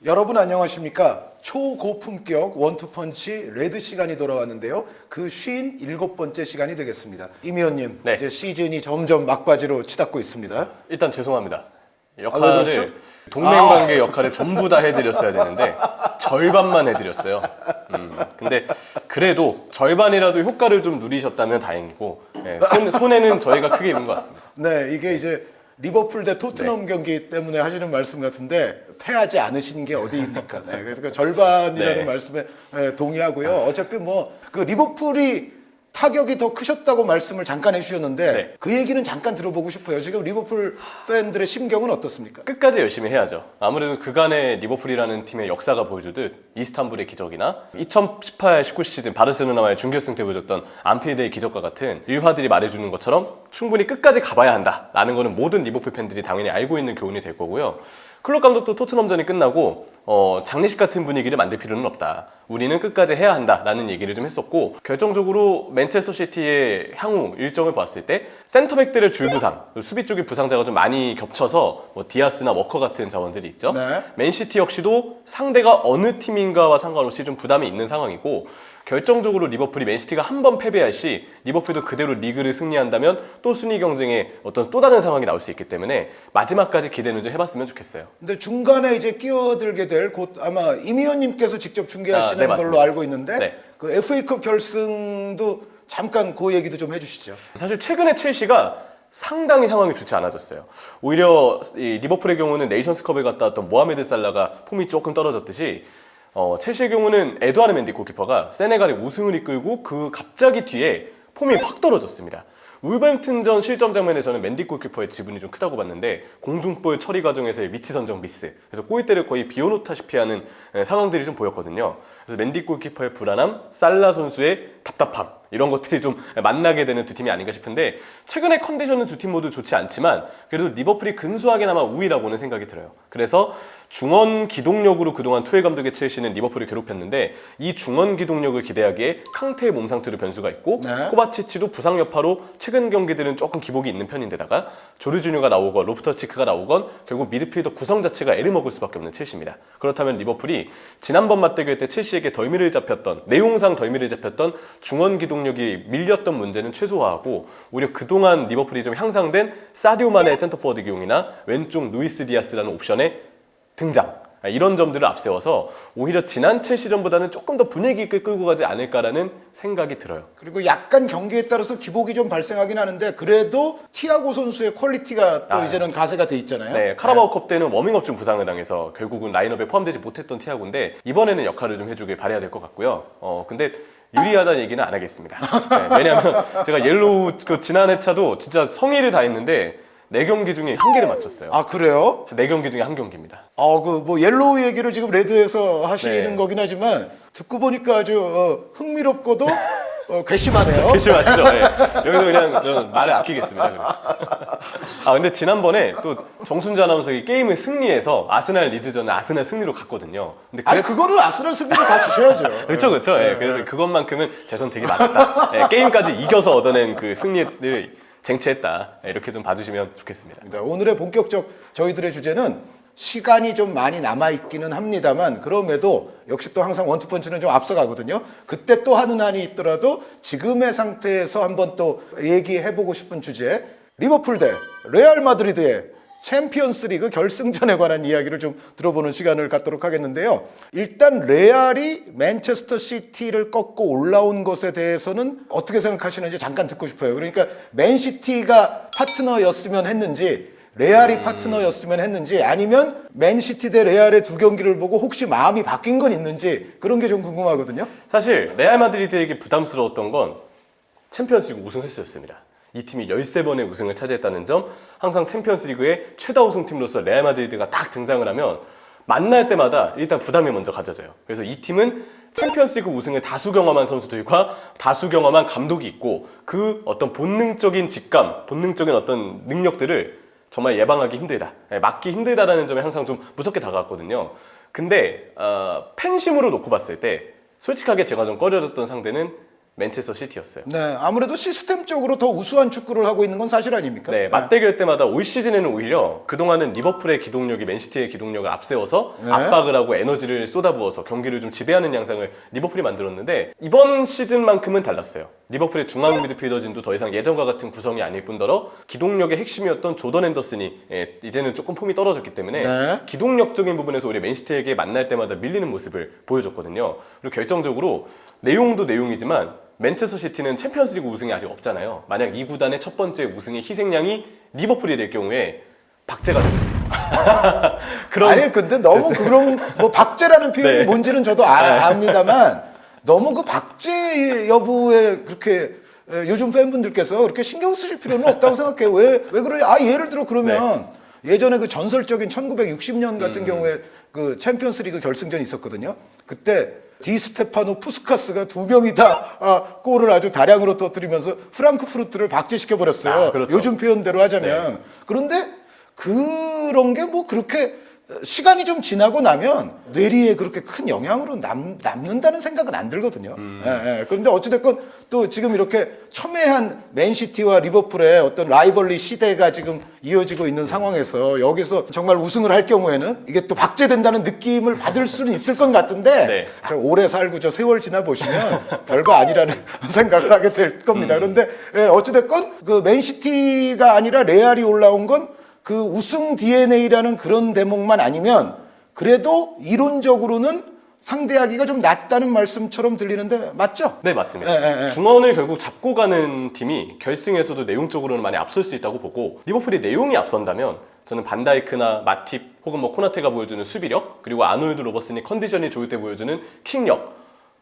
여러분 안녕하십니까? 초고품격 원투펀치 레드 시간이 돌아왔는데요. 그 57번째 시간이 되겠습니다. 임 의원님, 네. 이제 시즌이 점점 막바지로 치닫고 있습니다. 일단 죄송합니다. 왜 역할을 그렇죠? 동맹관계 역할을 전부 다 해드렸어야 되는데 절반만 해드렸어요. 근데 그래도 절반이라도 효과를 좀 누리셨다면 다행이고 손해는 저희가 크게 입은 것 같습니다. 네, 이게 이제 리버풀 대 토트넘 경기 때문에 하시는 말씀 같은데 패하지 않으신 게 어디입니까? 네, 그래서 그 절반이라는 네. 말씀에 동의하고요. 어차피 뭐 그 리버풀이 타격이 더 크셨다고 말씀을 잠깐 해주셨는데 네. 그 얘기는 잠깐 들어보고 싶어요. 지금 리버풀 팬들의 심경은 어떻습니까? 끝까지 열심히 해야죠. 아무래도 그간의 리버풀이라는 팀의 역사가 보여주듯 이스탄불의 기적이나 2018-19 시즌 바르셀로나와의 준결승 때 보여줬던 안필드의 기적과 같은 일화들이 말해주는 것처럼 충분히 끝까지 가봐야 한다라는 거는 모든 리버풀 팬들이 당연히 알고 있는 교훈이 될 거고요. 클럽 감독도 토트넘전이 끝나고 장례식 같은 분위기를 만들 필요는 없다. 우리는 끝까지 해야 한다라는 얘기를 좀 했었고, 결정적으로 맨체스터 시티의 향후 일정을 봤을 때 센터백들의 줄부상, 수비 쪽의 부상자가 좀 많이 겹쳐서 뭐 디아스나 워커 같은 자원들이 있죠. 네. 맨시티 역시도 상대가 어느 팀인가와 상관없이 좀 부담이 있는 상황이고, 결정적으로 리버풀이 맨시티가 한 번 패배할 시 리버풀도 그대로 리그를 승리한다면 또 순위 경쟁에 어떤 또 다른 상황이 나올 수 있기 때문에 마지막까지 기대는 좀 해봤으면 좋겠어요. 근데 중간에 이제 끼어들게 될 곧 아마 임 의원님께서 직접 중계하시는 네, 걸로 맞습니다. 알고 있는데 네. 그 FA컵 결승도 잠깐 그 얘기도 좀 해주시죠. 사실 최근에 첼시가 상당히 상황이 좋지 않아졌어요. 오히려 이 리버풀의 경우는 네이션스컵에 갔다 왔던 모하메드 살라가 폼이 조금 떨어졌듯이 첼시의 경우는 에드와르 멘디 골키퍼가 세네갈의 우승을 이끌고 그 갑자기 뒤에 폼이 확 떨어졌습니다. 울버햄튼전 실점 장면에서는 맨디 골키퍼의 지분이 좀 크다고 봤는데 공중볼 처리 과정에서의 위치 선정 미스, 그래서 골대를 거의 비워놓다시피 하는 상황들이 좀 보였거든요. 그래서 맨디 골키퍼의 불안함, 살라 선수의 답답함, 이런 것들이 좀 만나게 되는 두 팀이 아닌가 싶은데, 최근에 컨디션은 두 팀 모두 좋지 않지만 그래도 리버풀이 근소하게나마 우위라고는 생각이 들어요. 그래서 중원 기동력으로 그동안 투엘 감독의 첼시는 리버풀을 괴롭혔는데, 이 중원 기동력을 기대하기에 캉테의 몸 상태로 변수가 있고, 네. 코바치치도 부상 여파로 최근 경기들은 조금 기복이 있는 편인데다가 조르지뉴가 나오건 로프터치크가 나오건 결국 미드필더 구성 자체가 애를 먹을 수밖에 없는 첼시입니다. 그렇다면 리버풀이 지난번 맞대결 때 첼시에게 덜미를 잡혔던, 내용상 덜미를 잡혔던 중원 기동력이 밀렸던 문제는 최소화하고, 오히려 그동안 리버풀이 좀 향상된 사디오 마네의 센터포워드 기용이나 왼쪽 루이스 디아스라는 옵션의 등장, 이런 점들을 앞세워서 오히려 지난 첼시전보다는 조금 더 분위기 있게 끌고 가지 않을까라는 생각이 들어요. 그리고 약간 경기에 따라서 기복이 좀 발생하긴 하는데 그래도 티아고 선수의 퀄리티가 또 이제는 가세가 돼 있잖아요. 네, 카라바오컵 때는 워밍업 중 부상을 당해서 결국은 라인업에 포함되지 못했던 티아고인데 이번에는 역할을 좀 해주길 바라야 될 것 같고요. 근데 유리하다는 얘기는 안 하겠습니다. 네, 왜냐하면 제가 옐로우 그 지난 회차도 진짜 성의를 다했는데 4경기 중에 1개를 맞췄어요. 아 그래요? 4경기 중에 1경기입니다. 그 뭐 옐로우 얘기를 지금 레드에서 하시는 네. 거긴 하지만 듣고 보니까 아주 흥미롭고도 괘씸하네요. 조심하시죠. 네. 여기서 그냥 저 말을 아끼겠습니다. 그래서. 근데 지난번에 또 정순자 아나운서가 게임을 승리해서 아스날 리즈전을 아스날 승리로 갔거든요. 근데 아니 그거는 아스날 승리로 가주셔야죠. 그렇죠. 예. 그래서 그것만큼은 제 선택이 맞았다. 예, 게임까지 이겨서 얻어낸 그 승리를 쟁취했다. 예, 이렇게 좀 봐주시면 좋겠습니다. 오늘의 본격적 저희들의 주제는 시간이 좀 많이 남아있기는 합니다만 그럼에도 역시 또 항상 원투펀치는 좀 앞서가거든요. 그때 또 하는 한이 있더라도 지금의 상태에서 한번 또 얘기해보고 싶은 주제, 리버풀 대 레알 마드리드의 챔피언스 리그 결승전에 관한 이야기를 좀 들어보는 시간을 갖도록 하겠는데요. 일단 레알이 맨체스터 시티를 꺾고 올라온 것에 대해서는 어떻게 생각하시는지 잠깐 듣고 싶어요. 그러니까 맨시티가 파트너였으면 했는지 레알이 파트너였으면 했는지, 아니면 맨시티 대 레알의 두 경기를 보고 혹시 마음이 바뀐 건 있는지, 그런 게 좀 궁금하거든요. 사실 레알 마드리드에게 부담스러웠던 건 챔피언스리그 우승 횟수였습니다. 이 팀이 13번의 우승을 차지했다는 점, 항상 챔피언스리그의 최다 우승팀으로서 레알 마드리드가 딱 등장을 하면 만날 때마다 일단 부담이 먼저 가져져요. 그래서 이 팀은 챔피언스리그 우승을 다수 경험한 선수들과 다수 경험한 감독이 있고, 그 어떤 본능적인 직감, 본능적인 어떤 능력들을 정말 예방하기 힘들다, 막기 힘들다라는 점에 항상 좀 무섭게 다가왔거든요. 근데 팬심으로 놓고 봤을 때 솔직하게 제가 좀 꺼려졌던 상대는 맨체스터 시티였어요. 네, 아무래도 시스템적으로 더 우수한 축구를 하고 있는 건 사실 아닙니까? 네, 맞대결 때마다 올 시즌에는 오히려 그동안은 리버풀의 기동력이 맨시티의 기동력을 앞세워서 네. 압박을 하고 에너지를 쏟아부어서 경기를 좀 지배하는 양상을 리버풀이 만들었는데 이번 시즌만큼은 달랐어요. 리버풀의 중앙 미드필더진도 더 이상 예전과 같은 구성이 아닐 뿐더러 기동력의 핵심이었던 조던 핸더슨이 이제는 조금 폼이 떨어졌기 때문에 네. 기동력적인 부분에서 오히려 맨시티에게 만날 때마다 밀리는 모습을 보여줬거든요. 그리고 결정적으로 내용도 내용이지만 맨체스터 시티는 챔피언스리그 우승이 아직 없잖아요. 만약 이 구단의 첫 번째 우승의 희생양이 리버풀이 될 경우에 박제가 될 수 있습니다. 아니 근데 너무 그런 뭐 박제라는 표현이 네. 뭔지는 저도 압니다만 너무 그 박제 여부에 그렇게 요즘 팬분들께서 그렇게 신경 쓰실 필요는 없다고 생각해요. 왜 그러냐? 예를 들어 그러면 예전에 그 전설적인 1960년 같은 경우에 그 챔피언스리그 결승전이 있었거든요. 그때 디 스테파노 푸스카스가 두 명이 다 골을 아주 다량으로 터뜨리면서 프랑크푸르트를 박제시켜 버렸어요. 그렇죠. 요즘 표현대로 하자면. 그런데 그런 게 뭐 그렇게 시간이 좀 지나고 나면 뇌리에 그렇게 큰 영향으로 남는다는 생각은 안 들거든요. 그런데 어찌됐건 또 지금 이렇게 첨예한 맨시티와 리버풀의 어떤 라이벌리 시대가 지금 이어지고 있는 상황에서 여기서 정말 우승을 할 경우에는 이게 또 박제된다는 느낌을 받을 수는 있을 것 같은데 네. 저 오래 살고 저 세월 지나 보시면 별거 아니라는 생각을 하게 될 겁니다. 그런데 어찌됐건 그 맨시티가 아니라 레알이 올라온 건 그 우승 DNA라는 그런 대목만 아니면 그래도 이론적으로는 상대하기가 좀 낫다는 말씀처럼 들리는데 맞죠? 네, 맞습니다. 중원을 결국 잡고 가는 팀이 결승에서도 내용적으로는 많이 앞설 수 있다고 보고 리버풀이 내용이 앞선다면 저는 반다이크나 마팁 혹은 뭐 코나테가 보여주는 수비력 그리고 아놀드 로버슨이 컨디션이 좋을 때 보여주는 킥력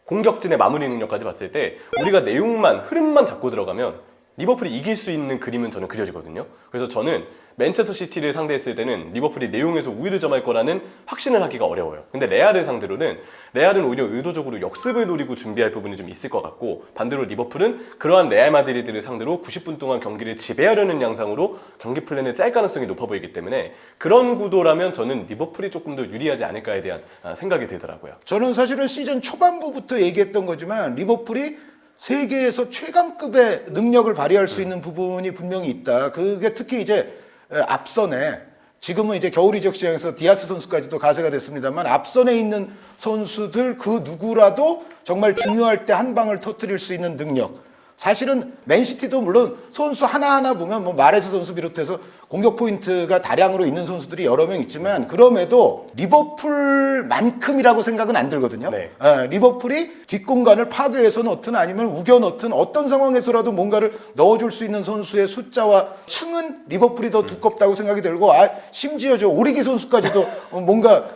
공격진의 마무리 능력까지 봤을 때 우리가 내용만 흐름만 잡고 들어가면 리버풀이 이길 수 있는 그림은 저는 그려지거든요. 그래서 저는 맨체스터 시티를 상대했을 때는 리버풀이 내용에서 우위를 점할 거라는 확신을 하기가 어려워요. 근데 레알을 상대로는 레알은 오히려 의도적으로 역습을 노리고 준비할 부분이 좀 있을 것 같고 반대로 리버풀은 그러한 레알 마드리드를 상대로 90분 동안 경기를 지배하려는 양상으로 경기 플랜을 짤 가능성이 높아 보이기 때문에 그런 구도라면 저는 리버풀이 조금 더 유리하지 않을까에 대한 생각이 들더라고요. 저는 사실은 시즌 초반부부터 얘기했던 거지만 리버풀이 세계에서 최강급의 능력을 발휘할 수 있는 부분이 분명히 있다. 그게 특히 이제 앞선에 지금은 이제 겨울 이적 시장에서 디아스 선수까지도 가세가 됐습니다만 앞선에 있는 선수들 그 누구라도 정말 중요할 때 한 방을 터뜨릴 수 있는 능력. 사실은 맨시티도 물론 선수 하나하나 보면 뭐 마레스 선수 비롯해서 공격 포인트가 다량으로 있는 선수들이 여러 명 있지만 그럼에도 리버풀만큼이라고 생각은 안 들거든요. 네. 리버풀이 뒷공간을 파괴해서 넣든 아니면 우겨 넣든 어떤 상황에서라도 뭔가를 넣어줄 수 있는 선수의 숫자와 층은 리버풀이 더 두껍다고 생각이 들고 심지어 저 오리기 선수까지도 뭔가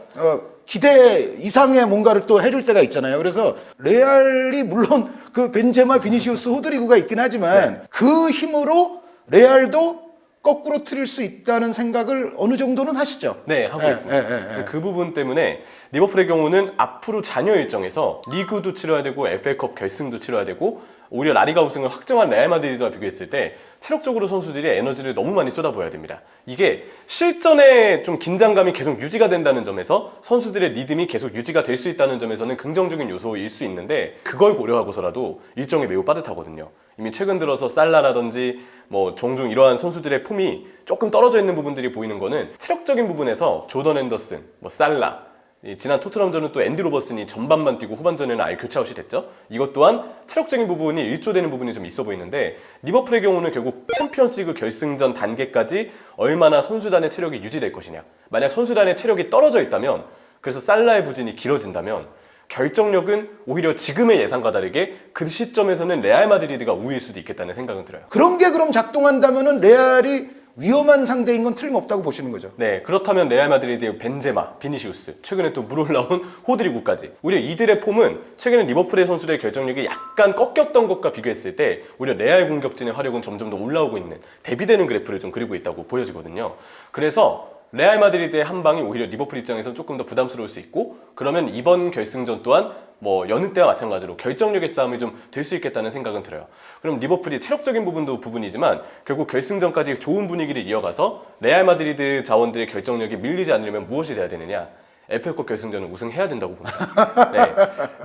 기대 이상의 뭔가를 또 해줄 때가 있잖아요. 그래서 레알이 물론 그 벤제마, 비니시우스, 호드리구가 있긴 하지만 그 힘으로 레알도 거꾸로 틀릴 수 있다는 생각을 어느 정도는 하시죠. 네, 하고 있습니다. 그래서 그 부분 때문에 리버풀의 경우는 앞으로 잔여 일정에서 리그도 치러야 되고 FA컵 결승도 치러야 되고 오히려 라리가 우승을 확정한 레알 마드리드와 비교했을 때 체력적으로 선수들이 에너지를 너무 많이 쏟아부어야 됩니다. 이게 실전에 좀 긴장감이 계속 유지가 된다는 점에서 선수들의 리듬이 계속 유지가 될 수 있다는 점에서는 긍정적인 요소일 수 있는데 그걸 고려하고서라도 일정이 매우 빠듯하거든요. 이미 최근 들어서 살라라든지 뭐 종종 이러한 선수들의 폼이 조금 떨어져 있는 부분들이 보이는 거는 체력적인 부분에서 조던 앤더슨, 뭐 살라 지난 토트넘전은 또 앤디 로버슨이 전반만 뛰고 후반전에는 아예 교체 아웃이 됐죠. 이것 또한 체력적인 부분이 일조되는 부분이 좀 있어 보이는데 리버풀의 경우는 결국 챔피언스리그 결승전 단계까지 얼마나 선수단의 체력이 유지될 것이냐. 만약 선수단의 체력이 떨어져 있다면 그래서 살라의 부진이 길어진다면 결정력은 오히려 지금의 예상과 다르게 그 시점에서는 레알 마드리드가 우위일 수도 있겠다는 생각은 들어요. 그런 게 그럼 작동한다면은 레알이 위험한 상대인 건 틀림없다고 보시는 거죠. 네, 그렇다면 레알 마드리드의 벤제마, 비니시우스, 최근에 또 물올라온 호드리구까지 오히려 이들의 폼은 최근에 리버풀의 선수들의 결정력이 약간 꺾였던 것과 비교했을 때 오히려 레알 공격진의 화력은 점점 더 올라오고 있는 대비되는 그래프를 좀 그리고 있다고 보여지거든요. 그래서 레알 마드리드의 한 방이 오히려 리버풀 입장에서 조금 더 부담스러울 수 있고 그러면 이번 결승전 또한 뭐 여느 때와 마찬가지로 결정력의 싸움이 좀 될 수 있겠다는 생각은 들어요. 그럼 리버풀이 체력적인 부분도 부분이지만 결국 결승전까지 좋은 분위기를 이어가서 레알 마드리드 자원들의 결정력이 밀리지 않으려면 무엇이 돼야 되느냐? FA컵 결승전은 우승해야 된다고 봅니다. 네.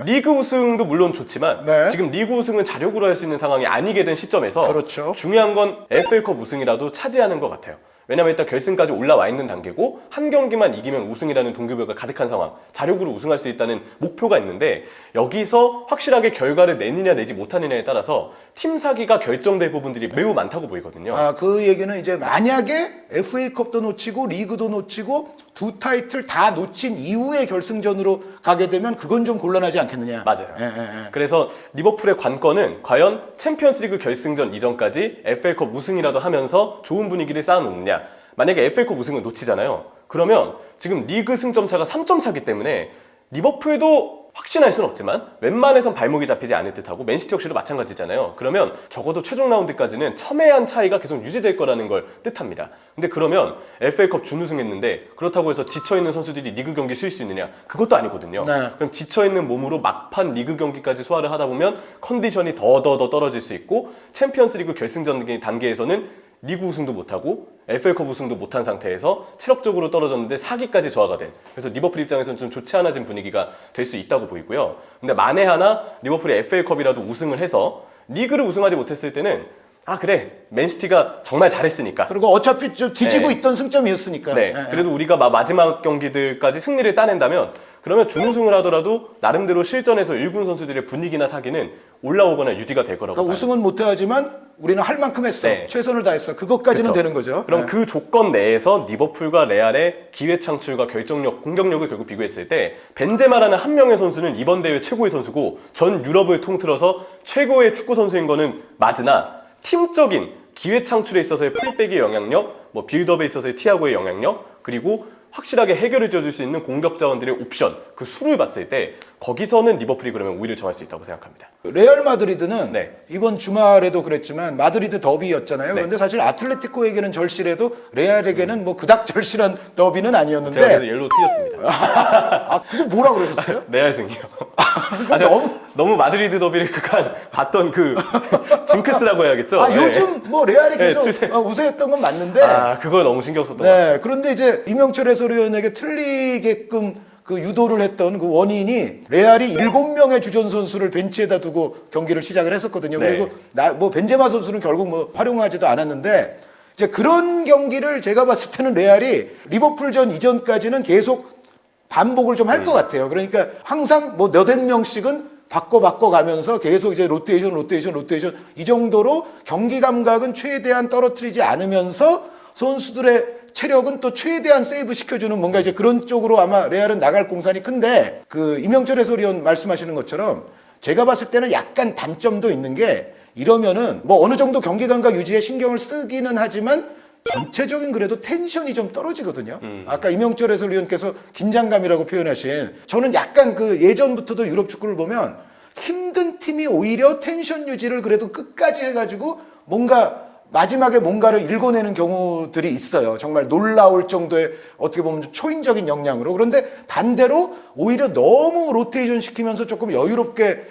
리그 우승도 물론 좋지만 네. 지금 리그 우승은 자력으로 할 수 있는 상황이 아니게 된 시점에서 그렇죠. 중요한 건 FA컵 우승이라도 차지하는 것 같아요. 왜냐면 일단 결승까지 올라와 있는 단계고 한 경기만 이기면 우승이라는 동기부여가 가득한 상황, 자력으로 우승할 수 있다는 목표가 있는데 여기서 확실하게 결과를 내느냐 내지 못하느냐에 따라서 팀 사기가 결정될 부분들이 매우 많다고 보이거든요. 그 얘기는 이제 만약에 FA컵도 놓치고 리그도 놓치고 두 타이틀 다 놓친 이후에 결승전으로 가게 되면 그건 좀 곤란하지 않겠느냐. 맞아요. 예. 그래서 리버풀의 관건은 과연 챔피언스리그 결승전 이전까지 FA컵 우승이라도 하면서 좋은 분위기를 쌓아놓느냐. 만약에 FA컵 우승을 놓치잖아요. 그러면 지금 리그 승점 차가 3점 차기 때문에 리버풀도 확신할 수는 없지만 웬만해선 발목이 잡히지 않을 듯하고 맨시티 역시도 마찬가지잖아요. 그러면 적어도 최종 라운드까지는 첨예한 차이가 계속 유지될 거라는 걸 뜻합니다. 근데 그러면 FA컵 준우승했는데 그렇다고 해서 지쳐있는 선수들이 리그 경기 쉴 수 있느냐? 그것도 아니거든요. 네. 그럼 지쳐있는 몸으로 막판 리그 경기까지 소화를 하다 보면 컨디션이 더 떨어질 수 있고 챔피언스리그 결승전 단계에서는 리그 우승도 못하고 FA컵 우승도 못한 상태에서 체력적으로 떨어졌는데 사기까지 저하가 된, 그래서 리버풀 입장에서는 좀 좋지 않아진 분위기가 될 수 있다고 보이고요. 근데 만에 하나 리버풀이 FA컵이라도 우승을 해서 리그를 우승하지 못했을 때는 그래 맨시티가 정말 잘했으니까, 그리고 어차피 좀 뒤지고 네. 있던 승점이었으니까. 네, 그래도 우리가 마지막 경기들까지 승리를 따낸다면 그러면 준우승을 하더라도 나름대로 실전에서 일군 선수들의 분위기나 사기는 올라오거나 유지가 될 거라고 그러니까 봐요. 우승은 못하지만 우리는 할 만큼 했어. 네. 최선을 다했어. 그것까지는 그쵸. 되는 거죠. 그럼 네. 그 조건 내에서 리버풀과 레알의 기회 창출과 결정력, 공격력을 결국 비교했을 때 벤제마라는 한 명의 선수는 이번 대회 최고의 선수고 전 유럽을 통틀어서 최고의 축구 선수인 거는 맞으나 팀적인 기회 창출에 있어서의 풀백의 영향력, 뭐 빌드업에 있어서의 티아고의 영향력, 그리고 확실하게 해결해 줘줄 수 있는 공격 자원들의 옵션, 그 수를 봤을 때 거기서는 리버풀이 그러면 우위를 정할 수 있다고 생각합니다. 레알 마드리드는 네. 이번 주말에도 그랬지만 마드리드 더비였잖아요. 네. 그런데 사실 아틀레티코에게는 절실해도 레알에게는 뭐 그닥 절실한 더비는 아니었는데. 제가 그래서 옐로우 틀렸습니다. 그거 뭐라 그러셨어요? 레알 승이요. 그러니까 제가 너무 마드리드 더비를 그간 봤던 그 징크스라고 해야겠죠. 네. 요즘 뭐 레알이 계속 추세. 우세했던 건 맞는데. 그거 너무 신경 썼던 것 같아요. 네. 그런데 이제 이명철 해설위원에게 틀리게끔 그 유도를 했던 그 원인이 레알이 7명의 주전 선수를 벤치에다 두고 경기를 시작을 했었거든요. 네. 그리고 뭐 벤제마 선수는 결국 뭐 활용하지도 않았는데 이제 그런 경기를 제가 봤을 때는 레알이 리버풀전 이전까지는 계속 반복을 좀 할 것 같아요. 그러니까 항상 뭐 몇몇 명씩은 바꿔 가면서 계속 이제 로테이션 이 정도로 경기 감각은 최대한 떨어뜨리지 않으면서 선수들의 체력은 또 최대한 세이브 시켜주는 뭔가 이제 그런 쪽으로 아마 레알은 나갈 공산이 큰데, 그 이명철 해설위원 말씀하시는 것처럼 제가 봤을 때는 약간 단점도 있는 게, 이러면은 뭐 어느 정도 경기 감각 유지에 신경을 쓰기는 하지만 전체적인 그래도 텐션이 좀 떨어지거든요. 아까 이명철 해설위원께서 긴장감이라고 표현하신, 저는 약간 그 예전부터도 유럽 축구를 보면 힘든 팀이 오히려 텐션 유지를 그래도 끝까지 해가지고 뭔가 마지막에 뭔가를 읽어내는 경우들이 있어요. 정말 놀라울 정도의 어떻게 보면 초인적인 역량으로. 그런데 반대로 오히려 너무 로테이션 시키면서 조금 여유롭게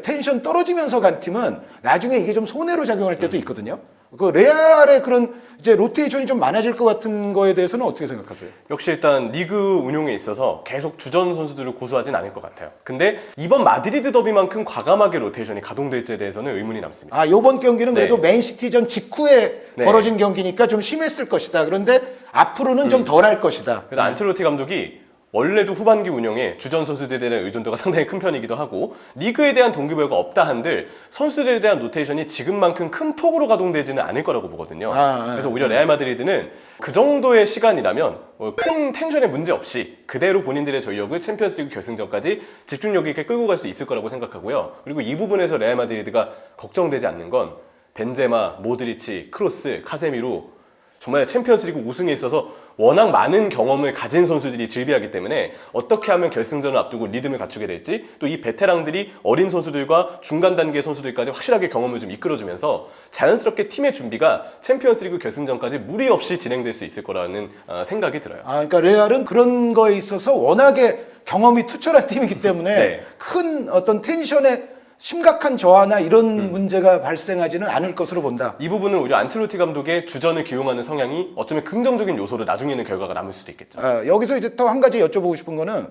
텐션 떨어지면서 간 팀은 나중에 이게 좀 손해로 작용할 때도 있거든요. 그 레알의 그런 이제 로테이션이 좀 많아질 것 같은 거에 대해서는 어떻게 생각하세요? 역시 일단 리그 운용에 있어서 계속 주전 선수들을 고수하진 않을 것 같아요. 근데 이번 마드리드 더비만큼 과감하게 로테이션이 가동될지에 대해서는 의문이 남습니다. 요번 경기는 그래도 네. 맨시티전 직후에 네. 벌어진 경기니까 좀 심했을 것이다. 그런데 앞으로는 좀 덜할 것이다. 그래서 안첼로티 감독이 원래도 후반기 운영에 주전 선수들에 대한 의존도가 상당히 큰 편이기도 하고 리그에 대한 동기부여가 없다 한들 선수들에 대한 로테이션이 지금만큼 큰 폭으로 가동되지는 않을 거라고 보거든요. 그래서 오히려 레알 마드리드는 그 정도의 시간이라면 큰 텐션의 문제 없이 그대로 본인들의 전력을 챔피언스리그 결승전까지 집중력 있게 끌고 갈 수 있을 거라고 생각하고요. 그리고 이 부분에서 레알 마드리드가 걱정되지 않는 건 벤제마, 모드리치, 크로스, 카세미로 정말 챔피언스리그 우승에 있어서 워낙 많은 경험을 가진 선수들이 즐비하기 때문에 어떻게 하면 결승전을 앞두고 리듬을 갖추게 될지, 또 이 베테랑들이 어린 선수들과 중간 단계 선수들까지 확실하게 경험을 좀 이끌어주면서 자연스럽게 팀의 준비가 챔피언스리그 결승전까지 무리 없이 진행될 수 있을 거라는 생각이 들어요. 그러니까 레알은 그런 거에 있어서 워낙에 경험이 투철한 팀이기 때문에 네. 큰 어떤 텐션의 심각한 저하나 이런 문제가 발생하지는 않을 것으로 본다. 이 부분은 오히려 안첼로티 감독의 주전을 기용하는 성향이 어쩌면 긍정적인 요소로 나중에는 결과가 남을 수도 있겠죠. 여기서 이제 또 한 가지 여쭤보고 싶은 거는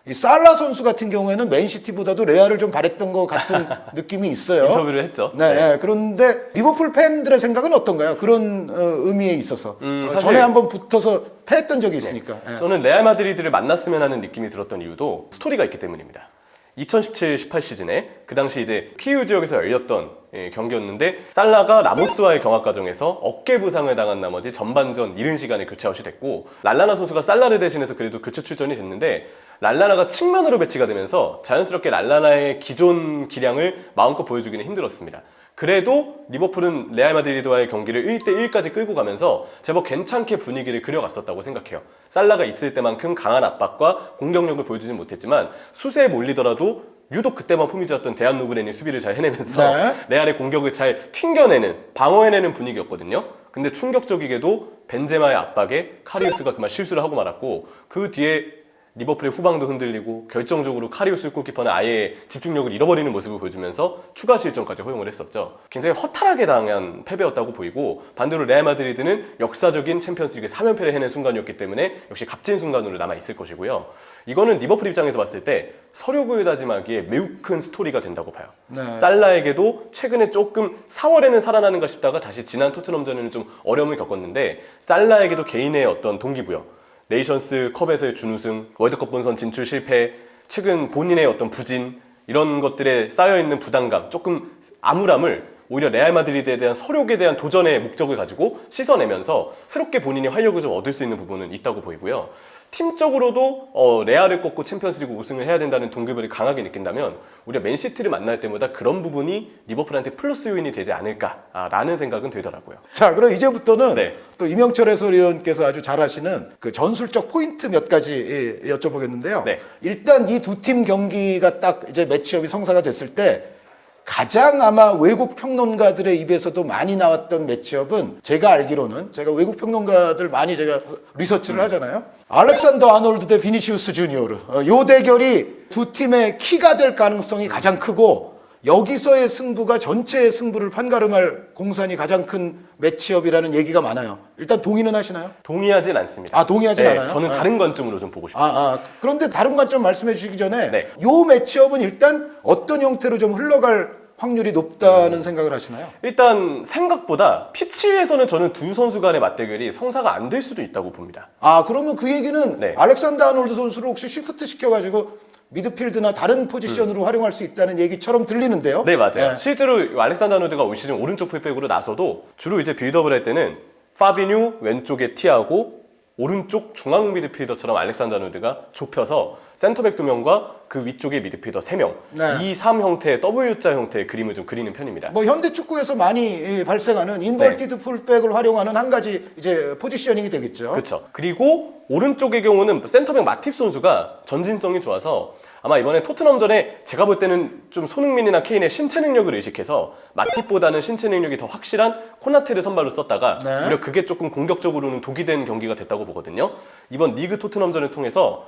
이 살라 선수 같은 경우에는 맨시티보다도 레알을 좀 바랬던 것 같은 느낌이 있어요. 인터뷰를 했죠. 네, 네. 그런데 리버풀 팬들의 생각은 어떤가요? 그런 의미에 있어서 사실- 전에 한번 붙어서 패했던 적이 있으니까. 네. 저는 레알 마드리드를 만났으면 하는 느낌이 들었던 이유도 스토리가 있기 때문입니다. 2017-18 시즌에 그 당시 이제 키우 지역에서 열렸던 경기였는데 살라가 라모스와의 경합 과정에서 어깨 부상을 당한 나머지 전반전 이른 시간에 교체 아웃이 됐고 랄라나 선수가 살라를 대신해서 그래도 교체 출전이 됐는데 랄라나가 측면으로 배치가 되면서 자연스럽게 랄라나의 기존 기량을 마음껏 보여주기는 힘들었습니다. 그래도 리버풀은 레알 마드리드와의 경기를 1대1까지 끌고 가면서 제법 괜찮게 분위기를 그려갔었다고 생각해요. 살라가 있을 때만큼 강한 압박과 공격력을 보여주진 못했지만 수세에 몰리더라도 유독 그때만 폼이 좋았던 데안 루브렌이 수비를 잘 해내면서 네. 레알의 공격을 잘 튕겨내는, 방어해내는 분위기였거든요. 근데 충격적이게도 벤제마의 압박에 카리우스가 그만 실수를 하고 말았고 그 뒤에 리버풀의 후방도 흔들리고 결정적으로 카리우스 골키퍼는 아예 집중력을 잃어버리는 모습을 보여주면서 추가 실점까지 허용을 했었죠. 굉장히 허탈하게 당한 패배였다고 보이고 반대로 레알 마드리드는 역사적인 챔피언스리그 3연패를 해낸 순간이었기 때문에 역시 값진 순간으로 남아있을 것이고요. 이거는 리버풀 입장에서 봤을 때 서력을 다짐하기에 매우 큰 스토리가 된다고 봐요. 네. 살라에게도 최근에 조금 4월에는 살아나는가 싶다가 다시 지난 토트넘전에는 좀 어려움을 겪었는데 살라에게도 개인의 어떤 동기부여, 네이션스 컵에서의 준우승, 월드컵 본선 진출 실패, 최근 본인의 어떤 부진 이런 것들에 쌓여있는 부담감, 조금 암울함을 오히려 레알 마드리드에 대한 서력에 대한 도전의 목적을 가지고 씻어내면서 새롭게 본인이 활력을 좀 얻을 수 있는 부분은 있다고 보이고요. 팀적으로도 레알을 꺾고 챔피언스리그 우승을 해야 된다는 동기부여를 강하게 느낀다면 우리가 맨시티를 만날 때마다 그런 부분이 리버풀한테 플러스 요인이 되지 않을까라는 생각은 들더라고요. 자, 그럼 이제부터는 네. 또 이명철 해설위원께서 아주 잘 아시는 그 전술적 포인트 몇 가지 여쭤보겠는데요. 네. 일단 이 두 팀 경기가 딱 이제 매치업이 성사가 됐을 때 가장 아마 외국 평론가들의 입에서도 많이 나왔던 매치업은 제가 알기로는 제가 외국 평론가들 많이 제가 리서치를 하잖아요. 알렉산더 아놀드 대 비니시우스 주니어르. 요 대결이 두 팀의 키가 될 가능성이 가장 크고 여기서의 승부가 전체의 승부를 판가름할 공산이 가장 큰 매치업이라는 얘기가 많아요. 일단 동의는 하시나요? 동의하진 않습니다. 아, 동의하진 않아요? 저는 다른 관점으로 좀 보고 싶어요. 그런데 다른 관점 말씀해 주시기 전에 네. 요 매치업은 일단 어떤 형태로 좀 흘러갈 확률이 높다는 생각을 하시나요? 일단 생각보다 피치 위에서는 저는 두 선수 간의 맞대결이 성사가 안 될 수도 있다고 봅니다. 그러면 그 얘기는 네. 알렉산더 아놀드 선수를 혹시 시프트 시켜가지고 미드필드나 다른 포지션으로 활용할 수 있다는 얘기처럼 들리는데요. 네, 맞아요. 네. 실제로 알렉산더 아놀드가 올 시즌 오른쪽 풀백으로 나서도 주로 이제 빌드업을 할 때는 파비뉴 왼쪽에 티하고 오른쪽 중앙 미드필더처럼 알렉산더 아놀드가 좁혀서 센터백 2명과 그 위쪽에 미드필더 3명 네. 이 3 형태의 W자 형태의 그림을 좀 그리는 편입니다. 뭐 현대 축구에서 많이 발생하는 인버티드 풀백을 활용하는 한 가지 이제 포지셔닝이 되겠죠. 그렇죠. 그리고 오른쪽의 경우는 센터백 마팁 선수가 전진성이 좋아서 아마 이번에 토트넘전에 제가 볼 때는 좀 손흥민이나 케인의 신체 능력을 의식해서 마팁보다는 신체 능력이 더 확실한 코나테를 선발로 썼다가 네. 오히려 그게 조금 공격적으로는 독이 된 경기가 됐다고 보거든요. 이번 리그 토트넘전을 통해서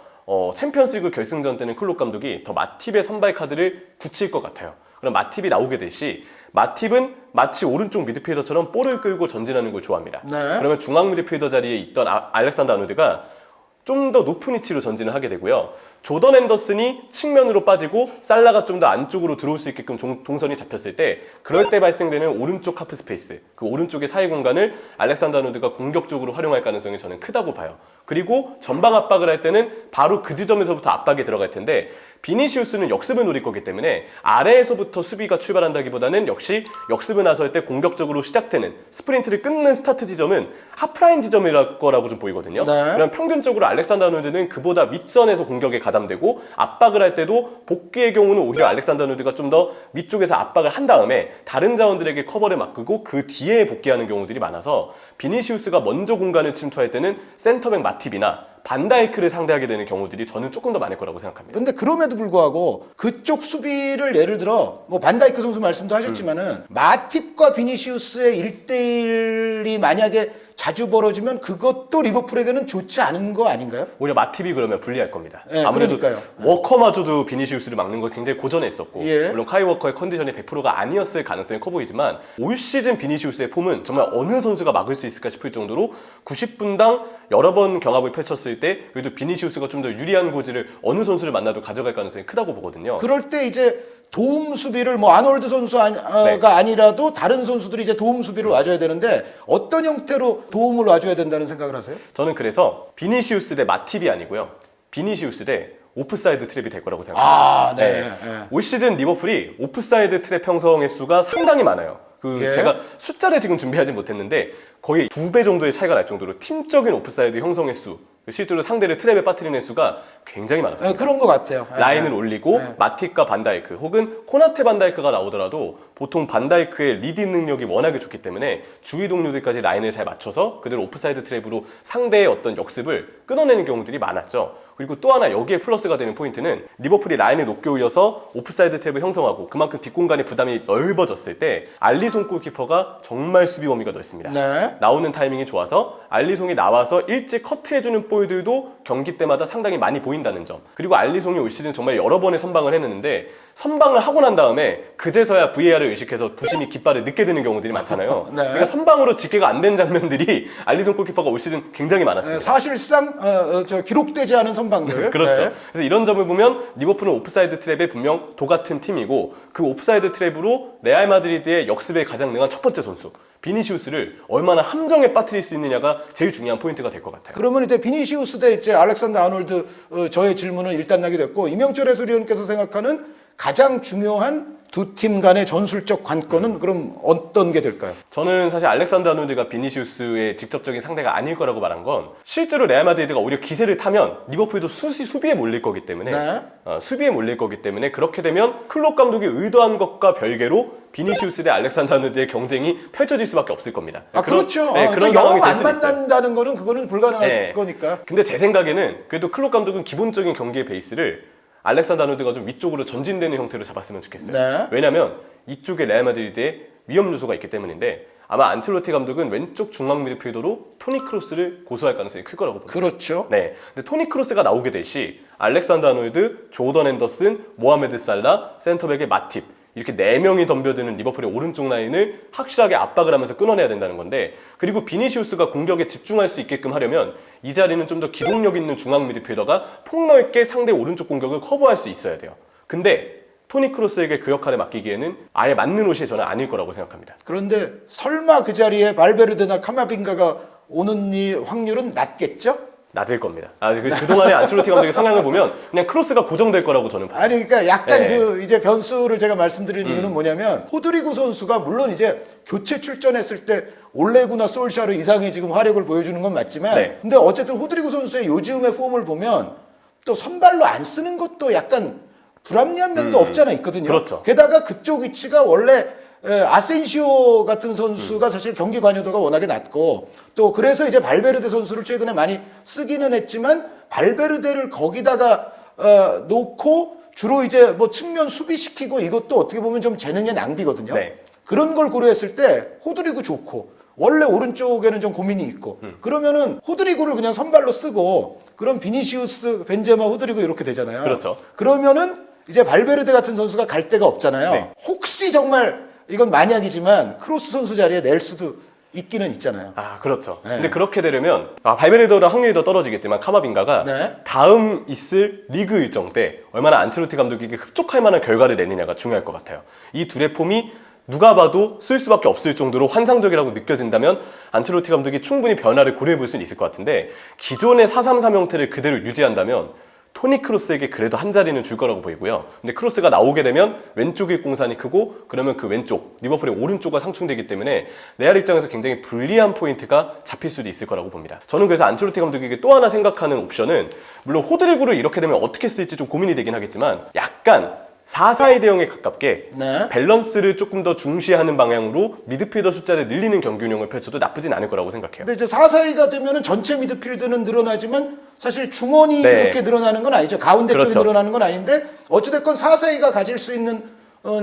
챔피언스리그 결승전 때는 클롭 감독이 더 마팁의 선발 카드를 굳힐 것 같아요. 그럼 마팁이 나오게 될 시 마팁은 마치 오른쪽 미드필더처럼 볼을 끌고 전진하는 걸 좋아합니다. 네. 그러면 중앙 미드필더 자리에 있던 알렉산더 아놀드가 좀 더 높은 위치로 전진을 하게 되고요. 조던 앤더슨이 측면으로 빠지고 살라가 좀 더 안쪽으로 들어올 수 있게끔 동선이 잡혔을 때 그럴 때 발생되는 오른쪽 하프 스페이스, 그 오른쪽의 사이 공간을 알렉산더 아놀드가 공격적으로 활용할 가능성이 저는 크다고 봐요. 그리고 전방 압박을 할 때는 바로 그 지점에서부터 압박이 들어갈 텐데 비니시우스는 역습을 노릴 거기 때문에 아래에서부터 수비가 출발한다기보다는 역시 역습을 나설 때 공격적으로 시작되는 스프린트를 끊는 스타트 지점은 하프라인 지점일 거라고 좀 보이거든요. 네. 그럼 평균적으로 알렉산더 아놀드는 그보다 윗선에서 공격에 가담되고 압박을 할 때도 복귀의 경우는 오히려 알렉산더 아놀드가 좀 더 위쪽에서 압박을 한 다음에 다른 자원들에게 커버를 맡기고 그 뒤에 복귀하는 경우들이 많아서 비니시우스가 먼저 공간을 침투할 때는 센터백 마팁이나 반다이크를 상대하게 되는 경우들이 저는 조금 더 많을 거라고 생각합니다. 근데 그럼에도 불구하고 그쪽 수비를 예를 들어 뭐 반다이크 선수 말씀도 하셨지만은 마팁과 비니시우스의 1대1이 만약에 자주 벌어지면 그것도 리버풀에게는 좋지 않은 거 아닌가요? 오히려 마팁이 그러면 불리할 겁니다. 네, 아무래도 그러니까요. 워커마저도 비니시우스를 막는 걸 굉장히 고전했었고 예. 물론 카이 워커의 컨디션이 100%가 아니었을 가능성이 커 보이지만 올 시즌 비니시우스의 폼은 정말 어느 선수가 막을 수 있을까 싶을 정도로 90분당 여러 번 경합을 펼쳤을 때 그래도 비니시우스가 좀 더 유리한 고지를 어느 선수를 만나도 가져갈 가능성이 크다고 보거든요. 그럴 때 이제 도움 수비를 뭐 아놀드 선수가 네. 아니라도 다른 선수들이 이제 도움 수비를 와줘야 되는데 어떤 형태로 도움을 와줘야 된다는 생각을 하세요? 저는 그래서 비니시우스 대 마팁이 아니고요. 비니시우스 대 오프사이드 트랩이 될 거라고 생각합니다. 아, 네. 올 시즌 리버풀이 오프사이드 트랩 형성의 수가 상당히 많아요. 예. 제가 숫자를 지금 준비하지 못했는데 거의 2배 정도의 차이가 날 정도로 팀적인 오프사이드 형성의 수, 실제로 상대를 트랩에 빠뜨리는 수가 굉장히 많았습니다. 그런 것 같아요. 라인을 올리고 마틱과 반다이크 혹은 코나테 반다이크가 나오더라도 보통 반다이크의 리딩 능력이 워낙에 좋기 때문에 주위 동료들까지 라인을 잘 맞춰서 그대로 오프사이드 트랩으로 상대의 어떤 역습을 끊어내는 경우들이 많았죠. 그리고 또 하나 여기에 플러스가 되는 포인트는 리버풀이 라인을 높게 올려서 오프사이드 트랩을 형성하고 그만큼 뒷공간의 부담이 넓어졌을 때 알리송 골키퍼가 정말 수비 범위가 넓습니다. 네. 나오는 타이밍이 좋아서 알리송이 나와서 일찍 커트해주는 볼들도 경기 때마다 상당히 많이 보인다는 점. 그리고 알리송이 올 시즌 정말 여러 번의 선방을 했는데 선방을 하고 난 다음에 그제서야 VAR을 의식해서 부심이 깃발을 늦게 드는 경우들이 많잖아요. 네. 그러니까 선방으로 집계가 안 된 장면들이 알리송 골키퍼가 올 시즌 굉장히 많았습니다. 사실상 기록되지 않은 선방들. 그렇죠. 네. 그래서 이런 점을 보면 리버풀은 오프사이드 트랩에 분명 도같은 팀이고 그 오프사이드 트랩으로 레알 마드리드의 역습에 가장 능한 첫 번째 선수 비니시우스를 얼마나 함정에 빠뜨릴 수 있느냐가 제일 중요한 포인트가 될 것 같아요. 그러면 이제 비니시우스 대 이제 알렉산더 아놀드 저의 질문은 일단락이 됐고 이명철 해설위원께서 생각하는 가장 중요한 두 팀 간의 전술적 관건은 그럼 어떤 게 될까요? 저는 사실 알렉산더 아놀드가 비니시우스의 직접적인 상대가 아닐 거라고 말한 건 실제로 레알 마드리드가 오히려 기세를 타면 리버풀도 수비에 몰릴 거기 때문에 네. 수비에 몰릴 거기 때문에 그렇게 되면 클롭 감독이 의도한 것과 별개로 비니시우스 대 알렉산더 아놀드의 경쟁이 펼쳐질 수밖에 없을 겁니다. 그렇죠. 네, 그런 영어 상황이 될 안 수도 있어요. 만난다는 거는 그거는 불가능할 네. 거니까. 근데 제 생각에는 그래도 클롭 감독은 기본적인 경기의 베이스를 알렉산더 아놀드가 좀 위쪽으로 전진되는 형태로 잡았으면 좋겠어요. 네. 왜냐하면 이쪽에 레알 마드리드의 위험 요소가 있기 때문인데 아마 안첼로티 감독은 왼쪽 중앙 미드필더로 토니 크로스를 고수할 가능성이 클 거라고 봅니다. 그렇죠. 네, 근데 토니 크로스가 나오게 될 시 알렉산더 아놀드, 조던 앤더슨, 모하메드 살라, 센터백의 마팁 이렇게 4명이 덤벼드는 리버풀의 오른쪽 라인을 확실하게 압박을 하면서 끊어내야 된다는 건데 그리고 비니시우스가 공격에 집중할 수 있게끔 하려면 이 자리는 좀 더 기동력 있는 중앙 미드필더가 폭넓게 상대 오른쪽 공격을 커버할 수 있어야 돼요. 근데 토니 크로스에게 그 역할을 맡기기에는 아예 맞는 옷이 저는 아닐 거라고 생각합니다. 그런데 설마 그 자리에 발베르데나 카마빙가가 오는 확률은 낮겠죠? 낮을 겁니다. 그동안의 안첼로티 감독의 성향을 보면 그냥 크로스가 고정될 거라고 저는 봐요. 아니 그러니까 약간 네. 이제 변수를 제가 말씀드리는 이유는 뭐냐면 호드리구 선수가 물론 이제 교체 출전했을 때 올레구나 솔샤르 이상의 지금 화력을 보여주는 건 맞지만 네. 근데 어쨌든 호드리구 선수의 요즘의 폼을 보면 또 선발로 안 쓰는 것도 약간 불합리한 면도 없잖아 있거든요. 그렇죠. 게다가 그쪽 위치가 원래 아센시오 같은 선수가 사실 경기 관여도가 워낙에 낮고 또 그래서 이제 발베르데 선수를 최근에 많이 쓰기는 했지만 발베르데를 거기다가 놓고 주로 이제 뭐 측면 수비시키고 이것도 어떻게 보면 좀 재능의 낭비거든요. 네. 그런 걸 고려했을 때 호드리구 좋고 원래 오른쪽에는 좀 고민이 있고 그러면은 호드리구를 그냥 선발로 쓰고 그럼 비니시우스, 벤제마, 호드리구 이렇게 되잖아요. 그렇죠. 그러면은 이제 발베르데 같은 선수가 갈 데가 없잖아요. 네. 혹시 정말 이건 만약이지만 크로스 선수 자리에 낼 수도 있기는 있잖아요. 그렇죠. 네. 근데 그렇게 되려면 발베르데랑 확률이 더 떨어지겠지만 카마빙가가 네. 다음 있을 리그 일정 때 얼마나 안첼로티 감독에게 흡족할 만한 결과를 내느냐가 중요할 것 같아요. 이 둘의 폼이 누가 봐도 쓸 수밖에 없을 정도로 환상적이라고 느껴진다면 안첼로티 감독이 충분히 변화를 고려해 볼 수는 있을 것 같은데 기존의 4-3-3 형태를 그대로 유지한다면 토니 크로스에게 그래도 한 자리는 줄 거라고 보이고요. 근데 크로스가 나오게 되면 왼쪽의 공산이 크고 그러면 그 왼쪽, 리버풀의 오른쪽과 상충되기 때문에 레알 입장에서 굉장히 불리한 포인트가 잡힐 수도 있을 거라고 봅니다. 저는 그래서 안첼로티 감독에게 또 하나 생각하는 옵션은 물론 호드리구를 이렇게 되면 어떻게 쓸지 좀 고민이 되긴 하겠지만 약간 4-4-2 대형에 가깝게 네. 밸런스를 조금 더 중시하는 방향으로 미드필더 숫자를 늘리는 경기 운영을 펼쳐도 나쁘진 않을 거라고 생각해요. 근데 이제 4-4-2가 되면은 전체 미드필드는 늘어나지만 사실 중원이 네. 그렇게 늘어나는 건 아니죠. 가운데 그렇죠. 쪽이 늘어나는 건 아닌데 어찌됐건 4-4-2가 가질 수 있는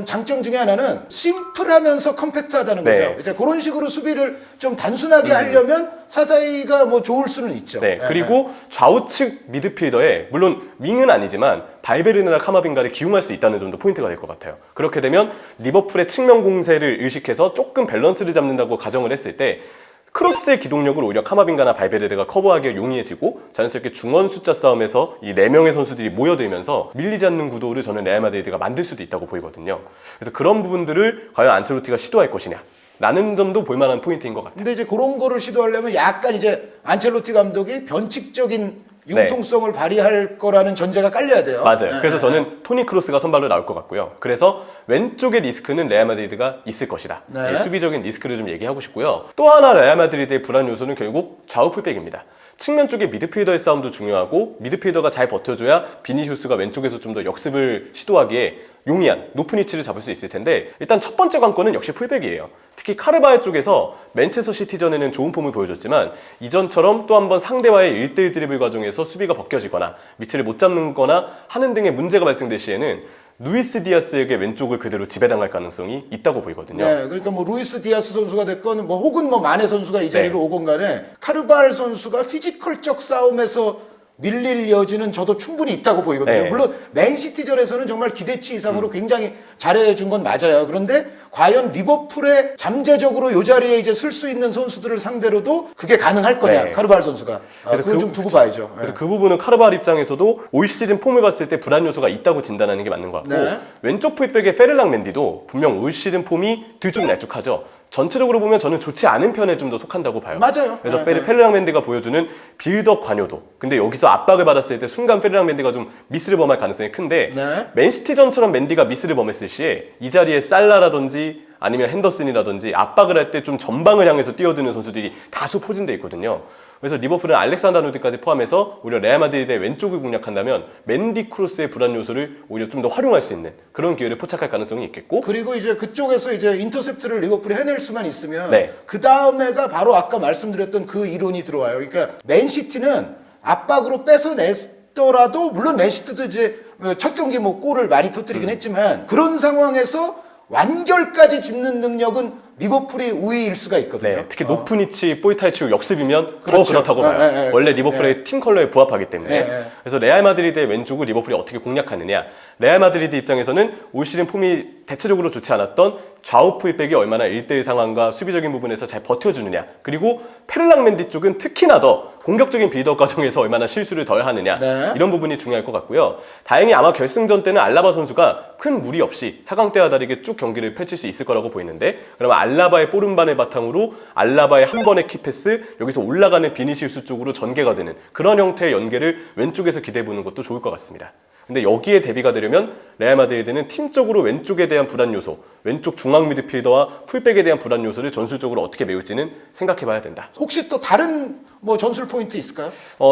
장점 중에 하나는 심플하면서 컴팩트하다는 네. 거죠. 이제 그런 식으로 수비를 좀 단순하게 하려면 사사이가 뭐 좋을 수는 있죠. 네, 그리고 좌우측 미드필더에 물론 윙은 아니지만 발베르네나 카마빈가를 기용할 수 있다는 점도 포인트가 될 것 같아요. 그렇게 되면 리버풀의 측면 공세를 의식해서 조금 밸런스를 잡는다고 가정을 했을 때 크로스의 기동력을 오히려 카마빈가나 발베르데가 커버하기가 용이해지고 자연스럽게 중원 숫자 싸움에서 이 4명의 선수들이 모여들면서 밀리지 않는 구도를 저는 레알 마드리드가 만들 수도 있다고 보이거든요. 그래서 그런 부분들을 과연 안첼로티가 시도할 것이냐 라는 점도 볼만한 포인트인 것 같아요. 근데 이제 그런 거를 시도하려면 약간 이제 안첼로티 감독이 변칙적인 융통성을 발휘할 거라는 전제가 깔려야 돼요. 맞아요. 그래서 저는 토니 크로스가 선발로 나올 것 같고요. 그래서 왼쪽의 리스크는 레알 마드리드가 있을 것이다. 네. 네, 수비적인 리스크를 좀 얘기하고 싶고요. 또 하나 레알 마드리드의 불안 요소는 결국 좌우 풀백입니다. 측면 쪽에 미드필더의 싸움도 중요하고 미드필더가 잘 버텨줘야 비니시우스가 왼쪽에서 좀 더 역습을 시도하기에 용이한 높은 위치를 잡을 수 있을 텐데 일단 첫 번째 관건은 역시 풀백이에요. 특히 카르바알 쪽에서 맨체스터 시티전에는 좋은 폼을 보여줬지만 이전처럼 또 한 번 상대와의 1대1 드리블 과정에서 수비가 벗겨지거나 위치를 못 잡는 거나 하는 등의 문제가 발생될 시에는 루이스 디아스에게 왼쪽을 그대로 지배당할 가능성이 있다고 보이거든요. 네, 그러니까 뭐 루이스 디아스 선수가 됐건 뭐 혹은 뭐 마네 선수가 이 자리로 네. 오건 간에 카르발 선수가 피지컬적 싸움에서 밀릴 여지는 저도 충분히 있다고 보이거든요. 네. 물론 맨시티전에서는 정말 기대치 이상으로 굉장히 잘해준 건 맞아요. 그런데 과연 리버풀에 잠재적으로 이 자리에 이제 쓸 수 있는 선수들을 상대로도 그게 가능할 거냐, 네. 카르발 선수가. 그래서 그거 좀 두고 봐야죠. 그래서 그 부분은 카르바알 입장에서도 올 시즌 폼을 봤을 때 불안 요소가 있다고 진단하는 게 맞는 것 같고 네. 왼쪽 풀백의 페르랑 맨디도 분명 올 시즌 폼이 들쭉날쭉하죠. 전체적으로 보면 저는 좋지 않은 편에 좀 더 속한다고 봐요. 맞아요. 그래서 네, 네. 페르랑 맨디가 보여주는 빌드업 관여도. 근데 여기서 압박을 받았을 때 순간 페르랑 맨디가 좀 미스를 범할 가능성이 큰데 네. 맨시티전처럼 맨디가 미스를 범했을 시에 이 자리에 살라라든지 아니면 핸더슨이라든지 압박을 할 때 좀 전방을 향해서 뛰어드는 선수들이 다수 포진돼 있거든요. 그래서 리버풀은 알렉산더 아놀드까지 포함해서 오히려 레알 마드리드의 왼쪽을 공략한다면 맨디 크로스의 불안 요소를 오히려 좀 더 활용할 수 있는 그런 기회를 포착할 가능성이 있겠고 그리고 이제 그쪽에서 이제 인터셉트를 리버풀이 해낼 수만 있으면 네. 그 다음에가 바로 아까 말씀드렸던 그 이론이 들어와요. 그러니까 맨시티는 압박으로 뺏어냈더라도 물론 맨시티도 이제 첫 경기 뭐 골을 많이 터뜨리긴 했지만 그런 상황에서 완결까지 짓는 능력은 리버풀이 우위일 수가 있거든요. 네, 특히 높은 위치 볼 탈취 역습이면 더 그렇죠. 그렇다고 봐요. 네, 네, 원래 리버풀의 팀 컬러에 부합하기 때문에. 네. 그래서 레알 마드리드의 왼쪽을 리버풀이 어떻게 공략하느냐. 레알 마드리드 입장에서는 올 시즌 폼이 대체적으로 좋지 않았던 좌우 풀백이 얼마나 1대1 상황과 수비적인 부분에서 잘 버텨주느냐. 그리고 페르랑 맨디 쪽은 특히나 더 공격적인 빌드업 과정에서 얼마나 실수를 덜 하느냐. 네. 이런 부분이 중요할 것 같고요. 다행히 아마 결승전 때는 알라바 선수가 큰 무리 없이 4강 때와 다르게 쭉 경기를 펼칠 수 있을 거라고 보이는데 그러면 알라바의 뽀른반을 바탕으로 알라바의 한 번의 키패스 여기서 올라가는 비니시우스 쪽으로 전개가 되는 그런 형태의 연계를 왼쪽에서 기대해보는 것도 좋을 것 같습니다. 근데 여기에 대비가 되려면 레알 마드리드는 팀적으로 왼쪽에 대한 불안 요소, 왼쪽 중앙 미드필더와 풀백에 대한 불안 요소를 전술적으로 어떻게 메울지는 생각해봐야 된다. 혹시 또 다른 뭐 전술 포인트 있을까요?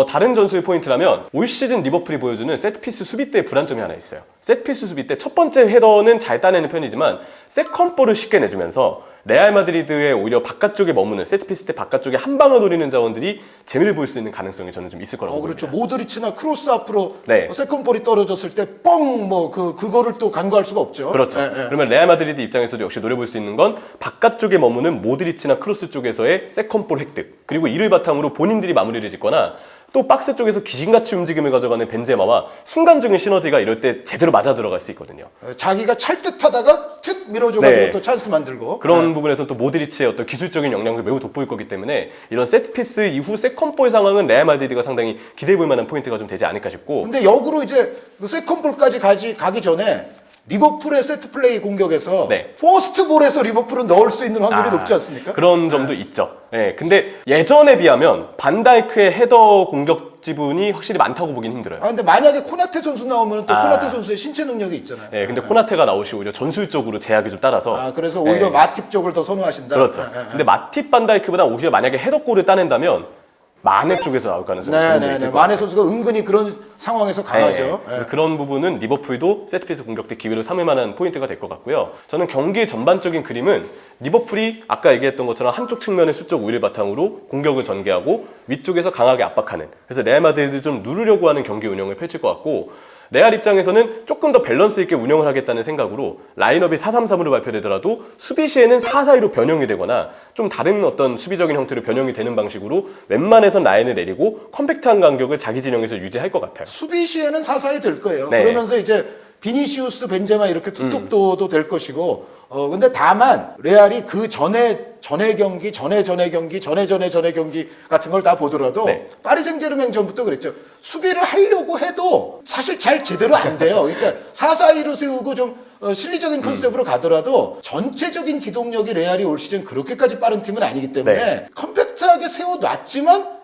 다른 전술 포인트라면 올 시즌 리버풀이 보여주는 세트피스 수비 때의 불안점이 하나 있어요. 세트피스 수비 때 첫 번째 헤더는 잘 따내는 편이지만 세컨볼을 쉽게 내주면서 레알 마드리드의 오히려 바깥쪽에 머무는 세트피스 때 바깥쪽에 한 방을 노리는 자원들이 재미를 볼 수 있는 가능성이 저는 좀 있을 거라고 그렇죠. 봅니다. 모드리치나 크로스 앞으로 네. 세컨볼이 떨어졌을 때 뻥 뭐 그거를 또 간과할 수가 없죠. 그렇죠. 예, 예. 그러면 레알 마드리드 입장에서도 역시 노려볼 수 있는 건 바깥쪽에 머무는 모드리치나 크로스 쪽에서의 세컨볼 획득 그리고 이를 바탕으로 본인들이 마무리를 짓거나 또 박스 쪽에서 귀신같이 움직임을 가져가는 벤제마와 순간적인 시너지가 이럴 때 제대로 맞아 들어갈 수 있거든요. 자기가 찰듯하다가 툭 밀어줘가지고 네. 또 찬스 만들고 그런 부분에서 또 모드리치의 어떤 기술적인 역량을 매우 돋보일 거기 때문에 이런 세트피스 이후 세컨볼 상황은 레알 마드리드가 상당히 기대해볼 만한 포인트가 좀 되지 않을까 싶고 근데 역으로 이제 그 세컨볼까지 가기 전에 리버풀의 세트 플레이 공격에서 네. 퍼스트 볼에서 리버풀은 넣을 수 있는 확률이 높지 않습니까? 그런 점도 있죠. 네, 근데 예전에 비하면 반다이크의 헤더 공격 지분이 확실히 많다고 보긴 힘들어요. 근데 만약에 코나테 선수 나오면 또 코나테 선수의 신체 능력이 있잖아요. 네, 근데 코나테가 나오시 오히려 전술적으로 제약이 좀 따라서 그래서 오히려 네. 마팁 쪽을 더 선호하신다. 그렇죠. 근데 마팁 반다이크보다 오히려 만약에 헤더골을 따낸다면 마네 쪽에서 나올 가능성이 저는 네네네. 있을 것 마네 같아요. 선수가 은근히 그런 상황에서 강하죠. 네. 그래서 그런 부분은 리버풀도 세트피스 공격 때 기회를 삼을 만한 포인트가 될 것 같고요. 저는 경기의 전반적인 그림은 리버풀이 아까 얘기했던 것처럼 한쪽 측면의 수적 우위를 바탕으로 공격을 전개하고 위쪽에서 강하게 압박하는 그래서 레알 마드리드 좀 누르려고 하는 경기 운영을 펼칠 것 같고 레알 입장에서는 조금 더 밸런스 있게 운영을 하겠다는 생각으로 라인업이 4-3-3으로 발표되더라도 수비 시에는 4-4-2로 변형이 되거나 좀 다른 어떤 수비적인 형태로 변형이 되는 방식으로 웬만해선 라인을 내리고 컴팩트한 간격을 자기 진영에서 유지할 것 같아요. 수비 시에는 4-4-2 될 거예요. 네. 그러면서 이제 비니시우스, 벤제마 이렇게 투톱도 될 것이고, 근데 다만 레알이 그 전에 경기, 전에 경기 같은 걸 다 보더라도 네. 파리 생제르맹 전부터 그랬죠. 수비를 하려고 해도 사실 잘 제대로 안 돼요. 그러니까 4-4-2로 세우고 좀 실리적인 컨셉으로 가더라도 전체적인 기동력이 레알이 올 시즌 그렇게까지 빠른 팀은 아니기 때문에 네. 컴팩트하게 세워놨지만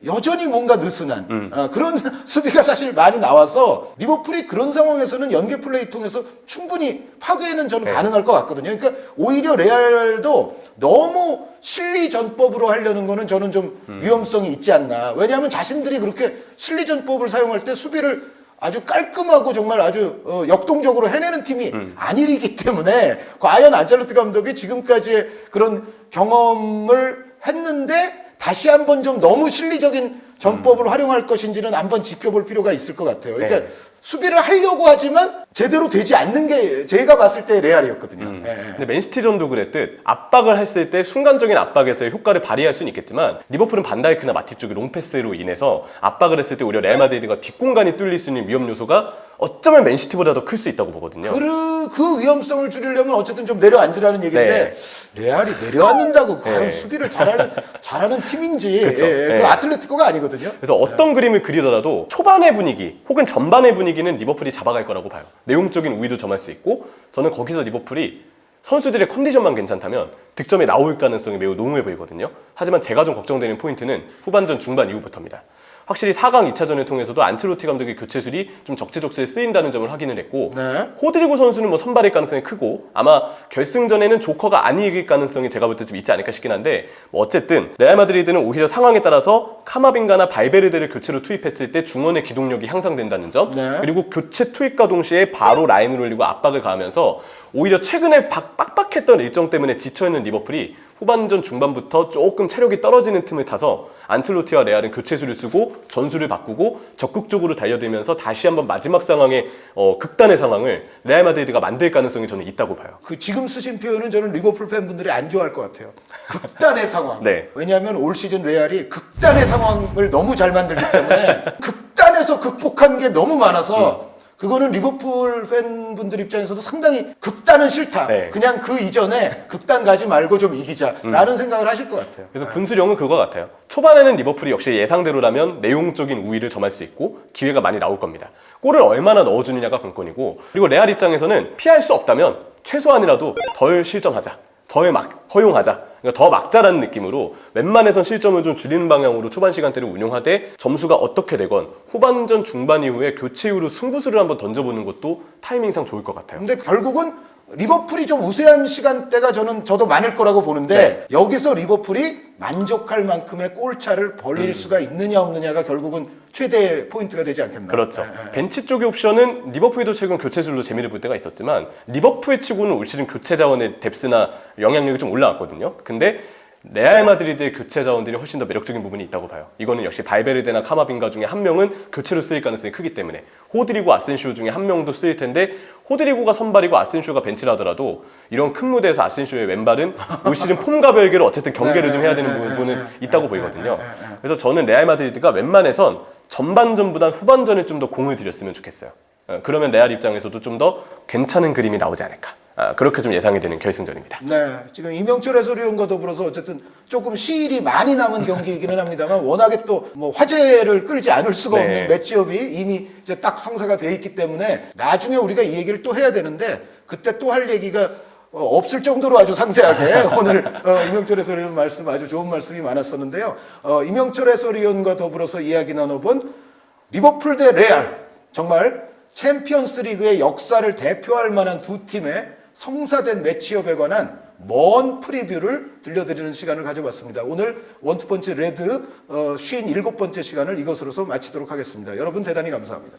여전히 뭔가 느슨한 그런 수비가 사실 많이 나와서 리버풀이 그런 상황에서는 연계 플레이 통해서 충분히 파괴는 저는 네. 가능할 것 같거든요. 그러니까 오히려 레알도 너무 실리 전법으로 하려는 거는 저는 좀 위험성이 있지 않나. 왜냐하면 자신들이 그렇게 실리 전법을 사용할 때 수비를 아주 깔끔하고 정말 아주 역동적으로 해내는 팀이 아니기 때문에 과연 안첼로티 감독이 지금까지의 그런 경험을 했는데 다시 한번 좀 너무 실리적인 전법을 활용할 것인지는 한번 지켜볼 필요가 있을 것 같아요. 그러니까 네. 수비를 하려고 하지만 제대로 되지 않는 게 제가 봤을 때 레알이었거든요. 예. 근데 맨시티전도 그랬듯 압박을 했을 때 순간적인 압박에서의 효과를 발휘할 수는 있겠지만 리버풀은 반다이크나 마팁 쪽의 롱패스로 인해서 압박을 했을 때 오히려 레알 마드리드가 뒷공간이 뚫릴 수 있는 위험 요소가 어쩌면 맨시티보다 더 클 수 있다고 보거든요. 그 위험성을 줄이려면 어쨌든 좀 내려앉으라는 얘기인데 레알이 내려앉는다고 과연 네. 수비를 잘하는 팀인지 그쵸. 네. 그 아틀레티코가 아니거든요. 그래서 어떤 그림을 그리더라도 초반의 분위기 혹은 전반의 분위기는 리버풀이 잡아갈 거라고 봐요. 내용적인 우위도 점할 수 있고 저는 거기서 리버풀이 선수들의 컨디션만 괜찮다면 득점이 나올 가능성이 매우 농후해 보이거든요. 하지만 제가 좀 걱정되는 포인트는 후반전 중반 이후부터입니다. 확실히 4강 2차전을 통해서도 안첼로티 감독의 교체술이 좀 적재적소에 쓰인다는 점을 확인을 했고 네. 호드리고 선수는 뭐 선발일 가능성이 크고 아마 결승전에는 조커가 안 이길 가능성이 제가 볼 때 좀 있지 않을까 싶긴 한데 뭐 어쨌든 레알 마드리드는 오히려 상황에 따라서 카마빙가나 발베르데를 교체로 투입했을 때 중원의 기동력이 향상된다는 점 네. 그리고 교체 투입과 동시에 바로 라인을 올리고 압박을 가하면서 오히려 최근에 빡빡했던 일정 때문에 지쳐있는 리버풀이 후반전 중반부터 조금 체력이 떨어지는 틈을 타서 안첼로티와 레알은 교체수를 쓰고 전술을 바꾸고 적극적으로 달려들면서 다시 한번 마지막 상황에 극단의 상황을 레알 마드리드가 만들 가능성이 저는 있다고 봐요. 그 지금 쓰신 표현은 저는 리버풀 팬분들이 안 좋아할 것 같아요. 극단의 상황. 네. 왜냐하면 올 시즌 레알이 극단의 상황을 너무 잘 만들기 때문에 극단에서 극복한 게 너무 많아서 그거는 리버풀 팬분들 입장에서도 상당히 극단은 싫다. 네. 그냥 그 이전에 극단 가지 말고 좀 이기자라는 생각을 하실 것 같아요. 그래서 분수령은 그거 같아요. 초반에는 리버풀이 역시 예상대로라면 내용적인 우위를 점할 수 있고 기회가 많이 나올 겁니다. 골을 얼마나 넣어주느냐가 관건이고 그리고 레알 입장에서는 피할 수 없다면 최소한이라도 덜 실점하자. 덜 허용하자. 그러니까 더 막자라는 느낌으로 웬만해선 실점을 좀 줄이는 방향으로 초반 시간대를 운용하되 점수가 어떻게 되건 후반전 중반 이후에 교체 이후로 승부수를 한번 던져보는 것도 타이밍상 좋을 것 같아요. 근데 결국은 리버풀이 좀 우세한 시간대가 저도 많을 거라고 보는데 네. 여기서 리버풀이 만족할 만큼의 골차를 벌릴 수가 있느냐 없느냐가 결국은 최대 포인트가 되지 않겠나. 그렇죠. 벤치 쪽의 옵션은 리버풀도 최근 교체술로 재미를 볼 때가 있었지만 리버풀 치고는 올 시즌 교체 자원의 뎁스나 영향력이 좀 올라왔거든요. 근데 레알 마드리드의 교체 자원들이 훨씬 더 매력적인 부분이 있다고 봐요. 이거는 역시 발베르데나 카마빙가 중에 한 명은 교체로 쓰일 가능성이 크기 때문에 호드리고 아센시오 중에 한 명도 쓰일 텐데 호드리고가 선발이고 아센시오가 벤치를 하더라도 이런 큰 무대에서 아센시오의 왼발은 올 시즌 폼과 별개로 어쨌든 경계를 좀 해야 되는 부분은 있다고 보이거든요. 그래서 저는 레알 마드리드가 웬만해선 전반전보단 후반전에 좀 더 공을 들였으면 좋겠어요. 그러면 레알 입장에서도 좀 더 괜찮은 그림이 나오지 않을까. 그렇게 좀 예상이 되는 결승전입니다. 네, 지금 이명철 해설위원과 더불어서 어쨌든 조금 시일이 많이 남은 경기이기는 합니다만 워낙에 또 뭐 화제를 끌지 않을 수가 네. 없는 매치업이 이미 이제 딱 성사가 돼 있기 때문에 나중에 우리가 이 얘기를 또 해야 되는데 그때 또 할 얘기가 없을 정도로 아주 상세하게 오늘 이명철 해설위원 말씀 아주 좋은 말씀이 많았었는데요. 이명철 해설위원과 더불어서 이야기 나눠본 리버풀 대 레알 정말 챔피언스 리그의 역사를 대표할 만한 두 팀의 성사된 매치업에 관한 먼 프리뷰를 들려드리는 시간을 가져봤습니다. 오늘 원투펀치 레드 57번째 시간을 이것으로서 마치도록 하겠습니다. 여러분 대단히 감사합니다.